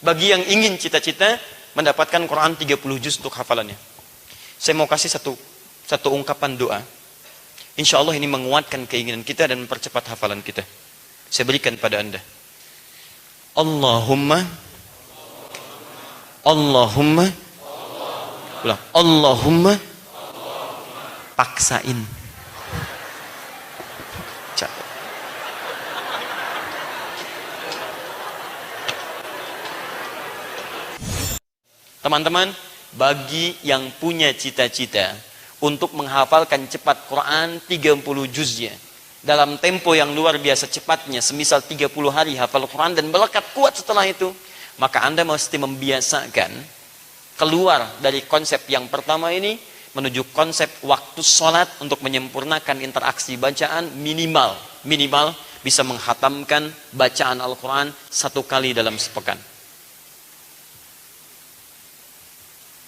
Bagi yang ingin cita-cita mendapatkan Quran 30 juz untuk hafalannya, saya mau kasih satu ungkapan doa. Insya Allah ini menguatkan keinginan kita dan mempercepat hafalan kita. Saya berikan pada Anda. Allahumma ulang. Allahumma paksain. Teman-teman, bagi yang punya cita-cita untuk menghafalkan cepat Quran 30 juznya dalam tempo yang luar biasa cepatnya, semisal 30 hari hafal Quran dan melekat kuat setelah itu, maka Anda mesti membiasakan keluar dari konsep yang pertama ini menuju konsep waktu sholat untuk menyempurnakan interaksi bacaan minimal bisa menghatamkan bacaan Al-Quran 1 kali dalam sepekan.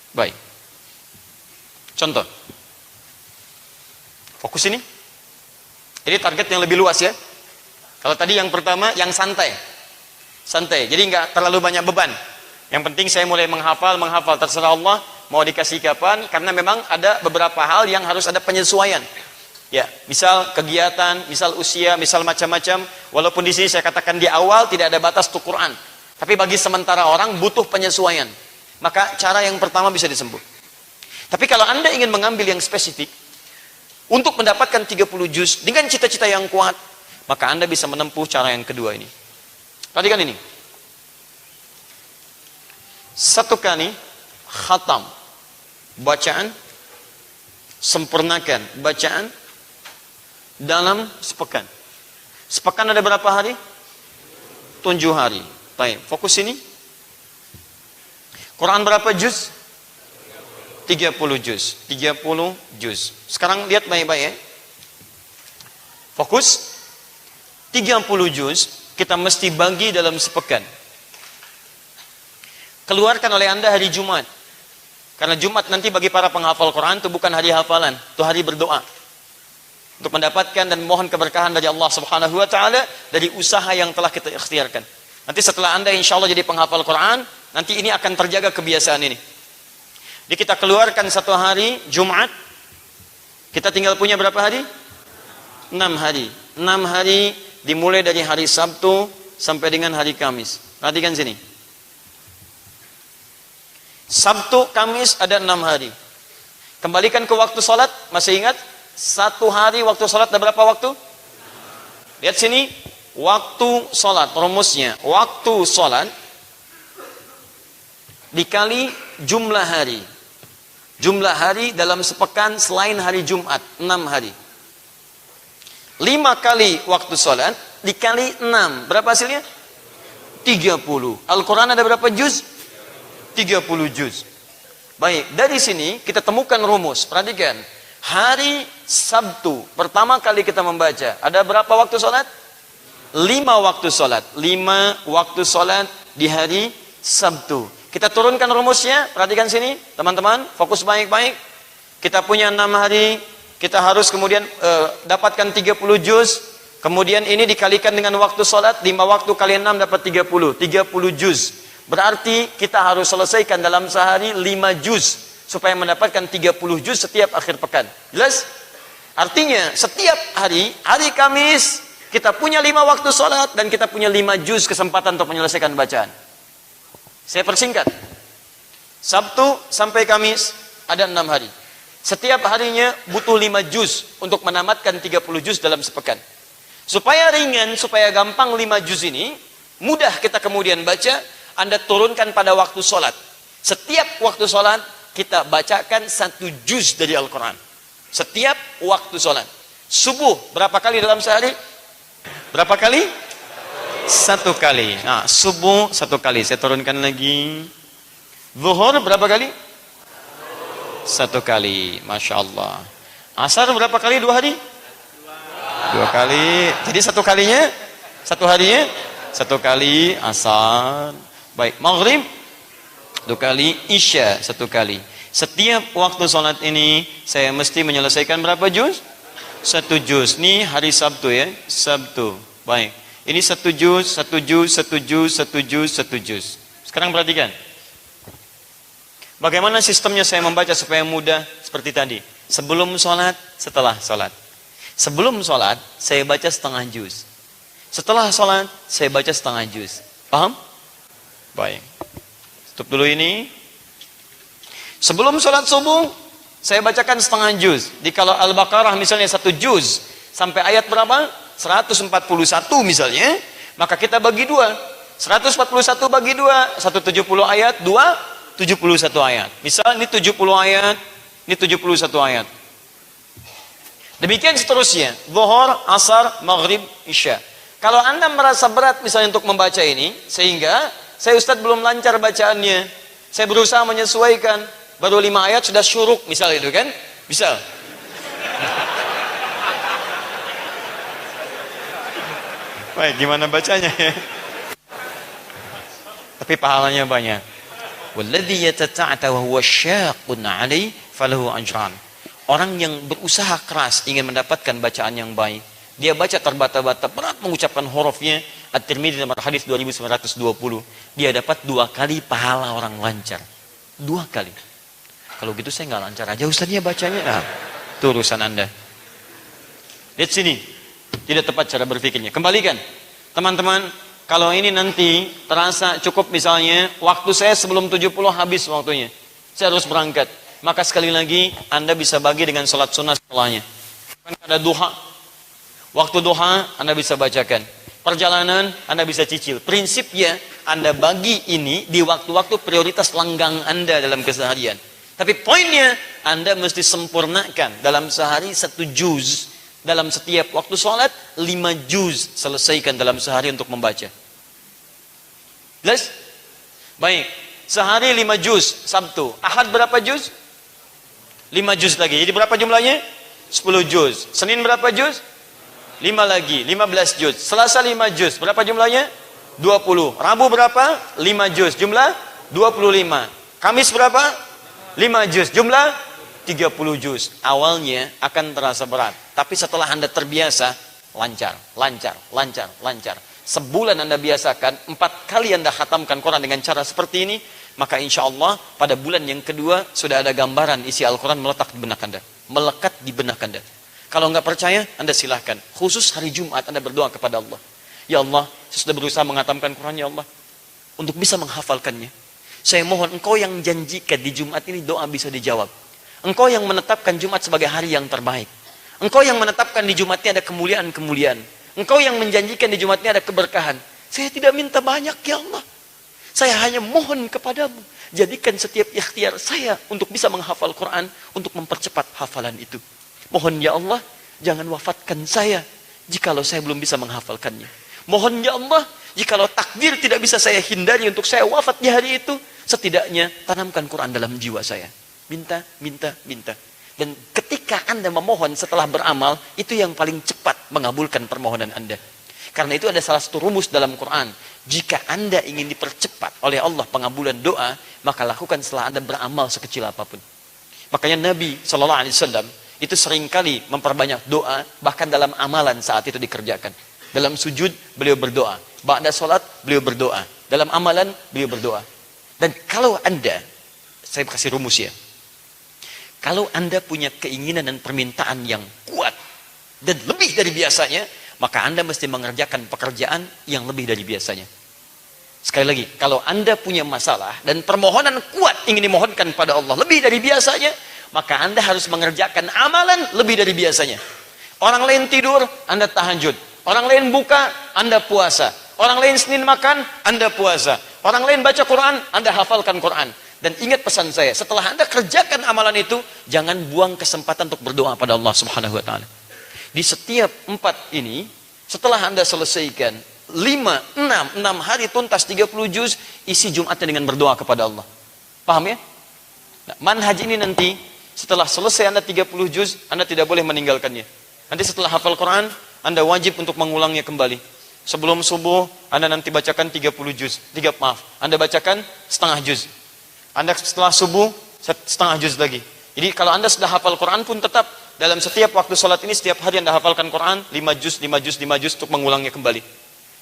Baik. Contoh. Fokus ini. Ini target yang lebih luas ya. Kalau tadi yang pertama yang santai. Santai. Jadi nggak terlalu banyak beban. Yang penting saya mulai menghafal terserah Allah mau dikasih kapan, karena memang ada beberapa hal yang harus ada penyesuaian. Ya, misal kegiatan, misal usia, misal macam-macam. Walaupun di sini saya katakan di awal tidak ada batas untuk Quran. Tapi bagi sementara orang butuh penyesuaian. Maka cara yang pertama bisa disembuh. Tapi kalau Anda ingin mengambil yang spesifik untuk mendapatkan 30 juz dengan cita-cita yang kuat, maka Anda bisa menempuh cara yang kedua ini. Perhatikan ini. 1 kali khatam bacaan, sempurnakan bacaan dalam sepekan. Sepekan ada berapa hari? 7 hari. Baik, fokus ini. Quran berapa juz? 30 juz. 30 juz. Sekarang lihat baik-baik ya. Fokus. 30 juz kita mesti bagi dalam sepekan. Keluarkan oleh Anda hari Jumat. Karena Jumat nanti bagi para penghafal Quran itu bukan hari hafalan, itu hari berdoa. Untuk mendapatkan dan mohon keberkahan dari Allah Subhanahu wa taala dari usaha yang telah kita ikhtiarkan. Nanti setelah Anda insya Allah jadi penghafal Quran, nanti ini akan terjaga kebiasaan ini. Jadi kita keluarkan 1 hari Jumat. Kita tinggal punya berapa hari? 6 hari. 6 hari dimulai dari hari Sabtu sampai dengan hari Kamis. Perhatikan sini. Sabtu, Kamis ada 6 hari. Kembalikan ke waktu sholat. Masih ingat? 1 hari waktu sholat ada berapa waktu? Lihat sini. Waktu sholat, rumusnya. Waktu sholat dikali jumlah hari. Jumlah hari dalam sepekan selain hari Jumat, 6 hari. 5 kali waktu sholat dikali 6. Berapa hasilnya? 30. Al-Quran ada berapa juz? 30 juz. Baik, dari sini kita temukan rumus. Perhatikan. Hari Sabtu, pertama kali kita membaca. Ada berapa waktu sholat? 5 waktu sholat. 5 waktu sholat di hari Sabtu. Kita turunkan rumusnya. Perhatikan sini teman-teman, fokus baik-baik. Kita punya 6 hari, kita harus kemudian dapatkan 30 juz. Kemudian ini dikalikan dengan waktu sholat. 5 waktu kali 6 dapat 30 juz. Berarti kita harus selesaikan dalam sehari 5 juz supaya mendapatkan 30 juz setiap akhir pekan. Jelas? Artinya setiap hari Kamis kita punya 5 waktu sholat dan kita punya 5 juz kesempatan untuk menyelesaikan bacaan. Saya persingkat. Sabtu sampai Kamis ada 6 hari. Setiap harinya butuh 5 juz untuk menamatkan 30 juz dalam sepekan. Supaya ringan, supaya gampang 5 juz ini, mudah kita kemudian baca, Anda turunkan pada waktu sholat. Setiap waktu sholat, kita bacakan 1 juz dari Al-Quran. Setiap waktu sholat. Subuh, berapa kali dalam sehari? Berapa kali? 1 kali. Nah, subuh 1 kali. Saya turunkan lagi. Zuhur berapa kali? 1 kali. Masya Allah. Asar berapa kali 2 hari? 2 kali. Jadi 1 kalinya? 1 harinya? 1 kali asar. Baik. Maghrib 1 kali. Isya 1 kali. Setiap waktu sholat ini saya mesti menyelesaikan berapa juz? 1 juz. Ini hari Sabtu ya. Sabtu. Baik. Ini 1 juz, 1 juz, 1 juz, 1 juz, 1 juz. Sekarang perhatikan. Bagaimana sistemnya saya membaca supaya mudah seperti tadi. Sebelum sholat, setelah sholat. Sebelum sholat, saya baca setengah juz. Setelah sholat, saya baca setengah juz. Paham? Baik. Tutup dulu ini. Sebelum sholat subuh, saya bacakan setengah juz. Di kalau Al-Baqarah misalnya 1 juz, sampai ayat berapa? 141 misalnya. Maka kita bagi 2. 141 bagi 2, 170 ayat, 71 ayat. Misal ini 70 ayat, ini 71 ayat. Demikian seterusnya. Zuhur, asar, maghrib, isya. Kalau Anda merasa berat misalnya untuk membaca ini, sehingga saya Ustadz belum lancar bacaannya, saya berusaha menyesuaikan, baru 5 ayat sudah syuruk, misal itu kan? Bisa. Baik, gimana bacanya ya? Tapi pahalanya banyak. Walladzi yatata'ata wa huwa syaqqun 'alaihi falahu ajran. Orang yang berusaha keras ingin mendapatkan bacaan yang baik, dia baca terbata-bata, berat mengucapkan hurufnya. At-Tirmidzi nomor hadis 2920. Dia dapat 2 kali pahala orang lancar. 2 kali. Kalau gitu saya nggak lancar aja Ustaznya bacanya. Nah, itu urusan Anda. Lihat sini. Tidak tepat cara berpikirnya. Kembalikan. Teman-teman, kalau ini nanti terasa cukup misalnya, waktu saya sebelum 70 habis waktunya. Saya harus berangkat. Maka sekali lagi, Anda bisa bagi dengan sholat sunnah setelahnya. Kan ada duha. Waktu duha, Anda bisa bacakan. Perjalanan, Anda bisa cicil. Prinsipnya, Anda bagi ini di waktu-waktu prioritas langgang Anda dalam keseharian. Tapi poinnya, Anda mesti sempurnakan dalam sehari 1 juz. Dalam setiap waktu sholat, 5 juz selesaikan dalam sehari untuk membaca. Jelas? Baik. Sehari 5 juz, Sabtu. Ahad berapa juz? 5 juz lagi. Jadi berapa jumlahnya? 10 juz. Senin berapa juz? 5 lagi, 15 juz. Selasa 5 juz. Berapa jumlahnya? 20. Rabu berapa? 5 juz. Jumlah 25. Kamis berapa? 5 juz. Jumlah 30 juz. Awalnya akan terasa berat. Tapi setelah Anda terbiasa, lancar, lancar, lancar, lancar. Sebulan Anda biasakan, 4 kali Anda khatamkan Quran dengan cara seperti ini, maka insya Allah pada bulan yang kedua sudah ada gambaran isi Al-Quran melekat di benak Anda. Melekat di benak Anda. Kalau nggak percaya, Anda silahkan. Khusus hari Jumat Anda berdoa kepada Allah. Ya Allah, saya sudah berusaha menghatamkan Quran, ya Allah. Untuk bisa menghafalkannya. Saya mohon Engkau yang janjikan di Jumat ini doa bisa dijawab. Engkau yang menetapkan Jumat sebagai hari yang terbaik. Engkau yang menetapkan di Jumat ini ada kemuliaan-kemuliaan. Engkau yang menjanjikan di Jumat ini ada keberkahan. Saya tidak minta banyak, ya Allah. Saya hanya mohon kepadamu. Jadikan setiap ikhtiar saya untuk bisa menghafal Quran, untuk mempercepat hafalan itu. Mohon ya Allah, jangan wafatkan saya jikalau saya belum bisa menghafalkannya. Mohon ya Allah, jikalau takdir tidak bisa saya hindari untuk saya wafat di hari itu, setidaknya tanamkan Quran dalam jiwa saya. Minta, minta, minta. Dan ketika Anda memohon setelah beramal, itu yang paling cepat mengabulkan permohonan Anda. Karena itu ada salah satu rumus dalam Quran. Jika Anda ingin dipercepat oleh Allah pengabulan doa, maka lakukan setelah Anda beramal sekecil apapun. Makanya Nabi SAW itu seringkali memperbanyak doa, bahkan dalam amalan saat itu dikerjakan. Dalam sujud, beliau berdoa. Ba'da sholat, beliau berdoa. Dalam amalan, beliau berdoa. Dan kalau Anda, saya kasih rumus ya, kalau Anda punya keinginan dan permintaan yang kuat dan lebih dari biasanya, maka Anda mesti mengerjakan pekerjaan yang lebih dari biasanya. Sekali lagi, kalau Anda punya masalah dan permohonan kuat ingin dimohonkan pada Allah lebih dari biasanya, maka Anda harus mengerjakan amalan lebih dari biasanya. Orang lain tidur, Anda tahajud. Orang lain buka, Anda puasa. Orang lain Senin makan, Anda puasa. Orang lain baca Quran, Anda hafalkan Quran. Dan ingat pesan saya, setelah Anda kerjakan amalan itu, jangan buang kesempatan untuk berdoa pada Allah Subhanahu wa taala. Di setiap 4 ini, setelah Anda selesaikan 6 hari tuntas 30 juz, isi Jumatnya dengan berdoa kepada Allah. Paham ya? Nah, manhaj ini nanti setelah selesai Anda 30 juz, Anda tidak boleh meninggalkannya. Nanti setelah hafal Quran, Anda wajib untuk mengulangnya kembali. Sebelum subuh, Anda nanti bacakan 30 juz. Anda bacakan setengah juz. Anda setelah subuh, setengah juz lagi. Jadi kalau Anda sudah hafal Quran pun tetap dalam setiap waktu sholat ini, setiap hari Anda hafalkan Quran, 5 juz, 5 juz, 5 juz untuk mengulangnya kembali.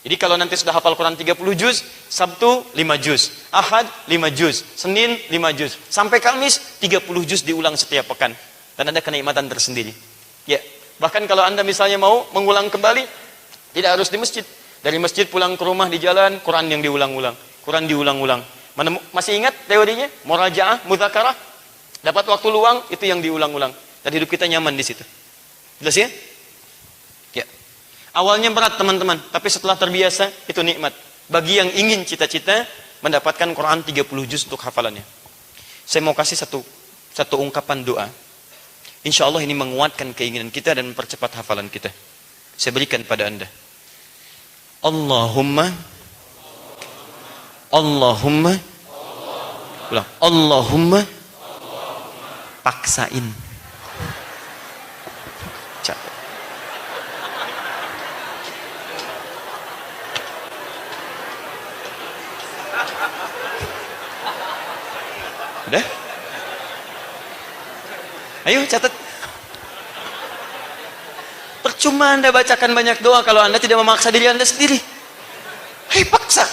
Jadi kalau nanti sudah hafal Quran 30 juz, Sabtu 5 juz, Ahad 5 juz, Senin 5 juz, sampai Kamis 30 juz diulang setiap pekan. Dan ada kenikmatan tersendiri. Ya, bahkan kalau Anda misalnya mau mengulang kembali, tidak harus di masjid. Dari masjid pulang ke rumah di jalan, Quran yang diulang-ulang. Quran diulang-ulang. Masih ingat teorinya? Murajaah, mudzakarah. Dapat waktu luang, itu yang diulang-ulang. Dan hidup kita nyaman di situ. Jelas ya? Ya. Awalnya berat teman-teman, tapi setelah terbiasa itu nikmat. Bagi yang ingin cita-cita mendapatkan Quran 30 juz untuk hafalannya. Saya mau kasih satu ungkapan doa. Insya Allah ini menguatkan keinginan kita dan mempercepat hafalan kita. Saya berikan pada Anda. Allahumma ulang. Allahumma paksain. Capek. Udah? Ayo catat. Percuma Anda bacakan banyak doa kalau Anda tidak memaksa diri Anda sendiri. Hei, paksa.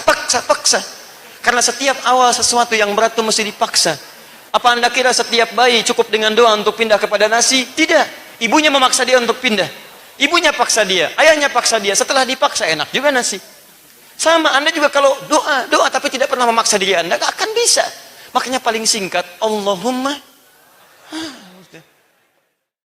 Karena setiap awal sesuatu yang berat itu mesti dipaksa. Apa Anda kira setiap bayi cukup dengan doa untuk pindah kepada nasi? Tidak. Ibunya memaksa dia untuk pindah. Ibunya paksa dia, ayahnya paksa dia. Setelah dipaksa enak juga nasi. Sama Anda juga kalau doa tapi tidak pernah memaksa diri Anda, gak akan bisa. Makanya paling singkat, Allahumma